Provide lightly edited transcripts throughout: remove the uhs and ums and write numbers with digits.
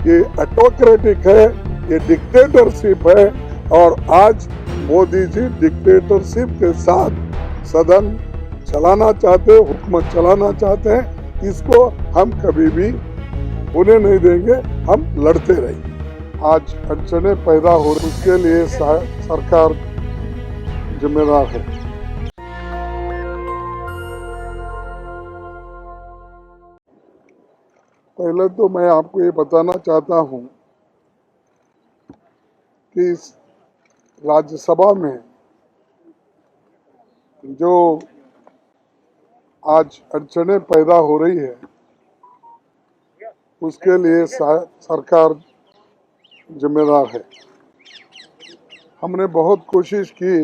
ये ऑटोक्रेटिक है, ये डिक्टेटरशिप है। और आज मोदी जी डिक्टेटरशिप के साथ सदन चलाना चाहते हैं, हुकूमत चलाना चाहते हैं। इसको हम कभी भी होने नहीं देंगे, हम लड़ते रहेंगे। आज अड़चनें पैदा हो रही, उसके लिए सरकार जिम्मेदार है। पहले तो मैं आपको ये बताना चाहता हूँ कि इस राज्यसभा में जो आज अड़चनें पैदा हो रही है, उसके लिए सरकार जिम्मेदार है। हमने बहुत कोशिश की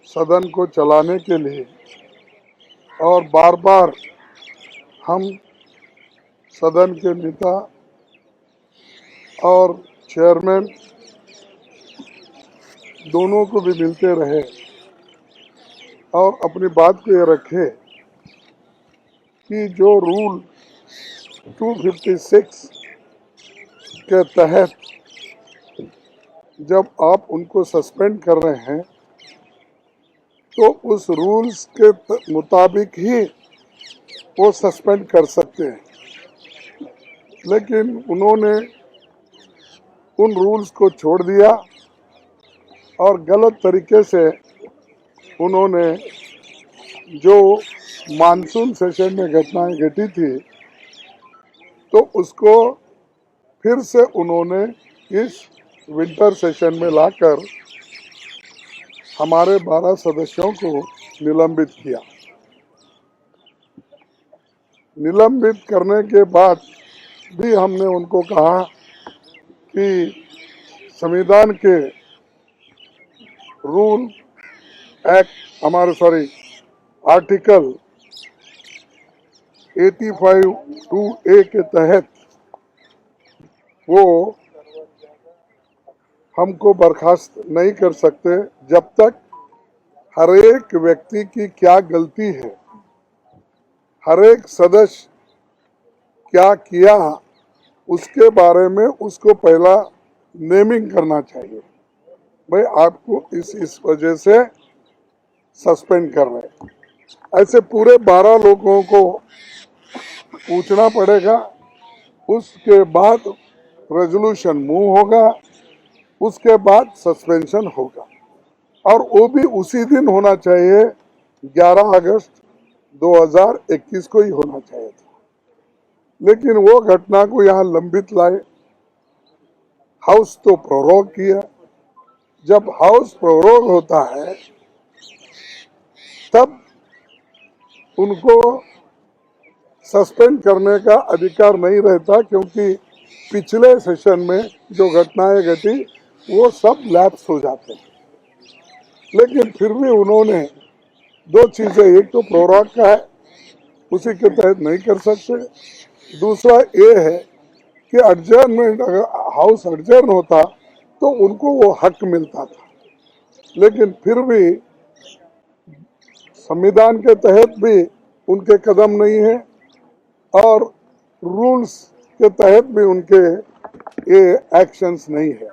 सदन को चलाने के लिए, और बार बार हम सदन के नेता और चेयरमैन दोनों को भी मिलते रहे और अपनी बात को ये रखे कि जो रूल 256 के तहत जब आप उनको सस्पेंड कर रहे हैं तो उस रूल्स के मुताबिक ही वो सस्पेंड कर सकते हैं। लेकिन उन्होंने उन रूल्स को छोड़ दिया और गलत तरीके से उन्होंने जो मानसून सेशन में घटनाएं घटी थी, तो उसको फिर से उन्होंने इस विंटर सेशन में लाकर हमारे 12 सदस्यों को निलंबित किया। निलंबित करने के बाद भी हमने उनको कहा कि संविधान के रूल आर्टिकल 85(2)A के तहत वो हमको बर्खास्त नहीं कर सकते जब तक हर एक व्यक्ति की क्या गलती है, हर एक सदस्य क्या किया, उसके बारे में उसको पहला नेमिंग करना चाहिए। भाई आपको इस वजह से सस्पेंड कर रहे हैं, ऐसे पूरे 12 लोगों को पूछना पड़ेगा। उसके बाद रेजोल्यूशन मूव होगा, उसके बाद सस्पेंशन होगा, और वो भी उसी दिन होना चाहिए। 11 अगस्त 2021 को ही होना चाहिए था, लेकिन वो घटना को यहाँ लंबित लाए। हाउस तो प्रोरोग किया। जब हाउस प्रोरोग होता है तब उनको सस्पेंड करने का अधिकार नहीं रहता, क्योंकि पिछले सेशन में जो घटनाएं घटी वो सब लैप्स हो जाते हैं। लेकिन फिर भी उन्होंने दो चीजें, एक तो प्रोरोग का है, उसी के तहत नहीं कर सकते। दूसरा ये है कि एडजर्नमेंट, अगर हाउस एडजर्न होता तो उनको वो हक मिलता था। लेकिन फिर भी संविधान के तहत भी उनके कदम नहीं है और रूल्स के तहत भी उनके ये एक्शंस नहीं है।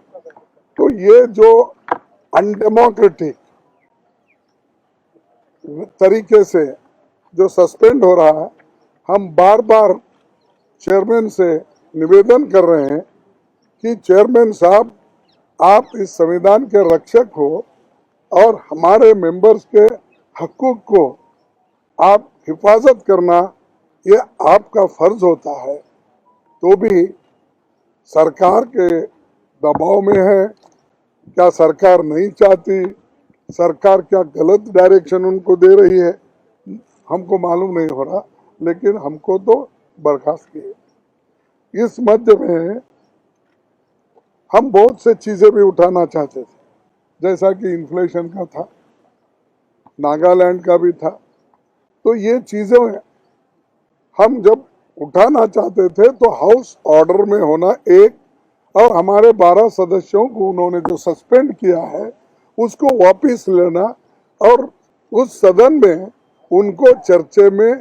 तो ये जो अनडेमोक्रेटिक तरीके से जो सस्पेंड हो रहा है, हम बार बार चेयरमैन से निवेदन कर रहे हैं कि चेयरमैन साहब, आप इस संविधान के रक्षक हो और हमारे मेंबर्स के हकूक को आप हिफाजत करना, ये आपका फर्ज होता है। तो भी सरकार के दबाव में है, क्या सरकार नहीं चाहती, सरकार क्या गलत डायरेक्शन उनको दे रही है, हमको मालूम नहीं हो रहा। लेकिन हमको तो बर्खास्त किए। इस मध्य में हम बहुत से चीजें भी उठाना चाहते थे, जैसा कि इन्फ्लेशन का था, नागालैंड का भी था। तो ये चीजें हम जब उठाना चाहते थे तो हाउस ऑर्डर में होना एक, और हमारे 12 सदस्यों को उन्होंने जो सस्पेंड किया है उसको वापस लेना, और उस सदन में उनको चर्चा में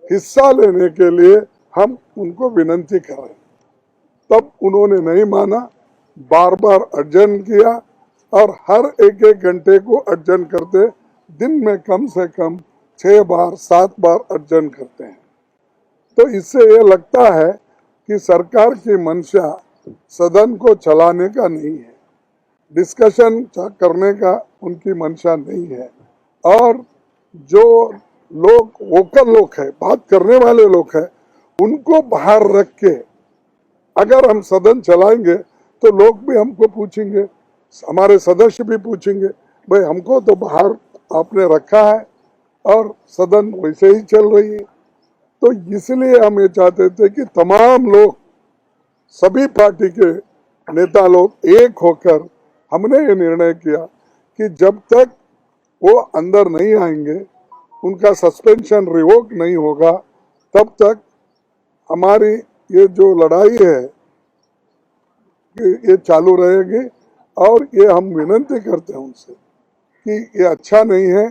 हिस्सा लेने के लिए हम उनको विनती कर रहे हैं। तब उन्होंने नहीं माना, बार बार अर्जन किया और हर एक एक घंटे को अर्जन करते, दिन में कम से कम 6 बार 7 बार अर्जन करते हैं। तो इससे ये लगता है कि सरकार की मंशा सदन को चलाने का नहीं है, डिस्कशन करने का उनकी मंशा नहीं है। और जो लोग वोकल लोग हैं, बात करने वाले लोग हैं, उनको बाहर रख के अगर हम सदन चलाएंगे तो लोग भी हमको पूछेंगे, हमारे सदस्य भी पूछेंगे, भाई हमको तो बाहर आपने रखा है और सदन वैसे ही चल रही है। तो इसलिए हम ये चाहते थे कि तमाम लोग, सभी पार्टी के नेता लोग एक होकर हमने ये निर्णय किया कि जब तक वो अंदर नहीं आएंगे, उनका सस्पेंशन रिवोक नहीं होगा, तब तक हमारी ये जो लड़ाई है ये चालू रहेगी। और ये हम विनती करते हैं उनसे कि ये अच्छा नहीं है,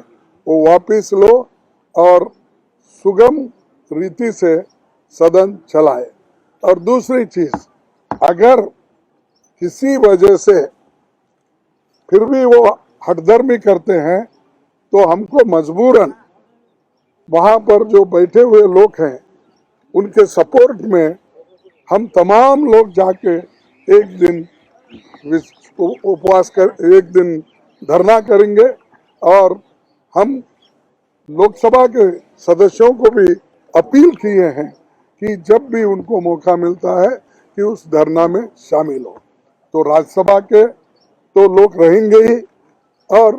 वो वापस लो और सुगम रीति से सदन चलाए। और दूसरी चीज, अगर किसी वजह से फिर भी वो हठधर्मी करते हैं तो हमको मजबूरन वहां पर जो बैठे हुए लोग हैं उनके सपोर्ट में हम तमाम लोग जाके एक दिन उपवास कर, एक दिन धरना करेंगे। और हम लोकसभा के सदस्यों को भी अपील किए हैं कि जब भी उनको मौका मिलता है कि उस धरना में शामिल हो। तो राज्यसभा के तो लोग रहेंगे ही, और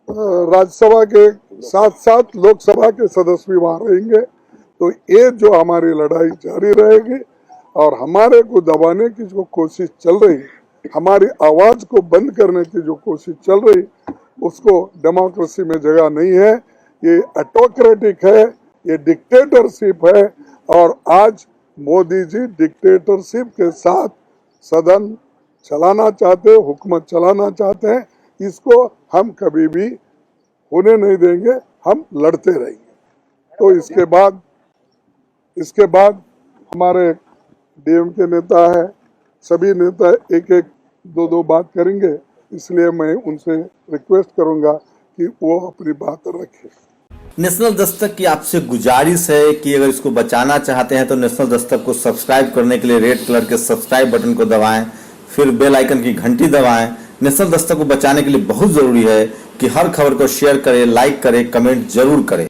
राज्यसभा के साथ साथ लोकसभा के सदस्य भी वहां रहेंगे। तो ये जो हमारी लड़ाई जारी रहेगी और हमारे को दबाने की जो कोशिश चल रही, हमारी आवाज को बंद करने की जो कोशिश चल रही, उसको डेमोक्रेसी में जगह नहीं है। ये ऑटोक्रेटिक है, ये डिक्टेटरशिप है। और आज मोदी जी डिक्टेटरशिप के साथ सदन चलाना चाहते, हुकूमत चलाना चाहते हैं। इसको हम कभी भी होने नहीं देंगे, हम लड़ते रहेंगे। तो इसके बाद हमारे डीएमके नेता है, सभी नेता एक एक दो बात करेंगे, इसलिए मैं उनसे रिक्वेस्ट करूंगा कि वो अपनी बात रखें। नेशनल दस्तक की आपसे गुजारिश है कि अगर इसको बचाना चाहते हैं तो नेशनल दस्तक को सब्सक्राइब करने के लिए रेड कलर के सब्सक्राइब बटन को दबाएं, फिर बेल आइकन की घंटी दबाएं। नेशनल दस्तक को बचाने के लिए बहुत जरूरी है कि हर खबर को शेयर करें, लाइक करें, कमेंट जरूर करें।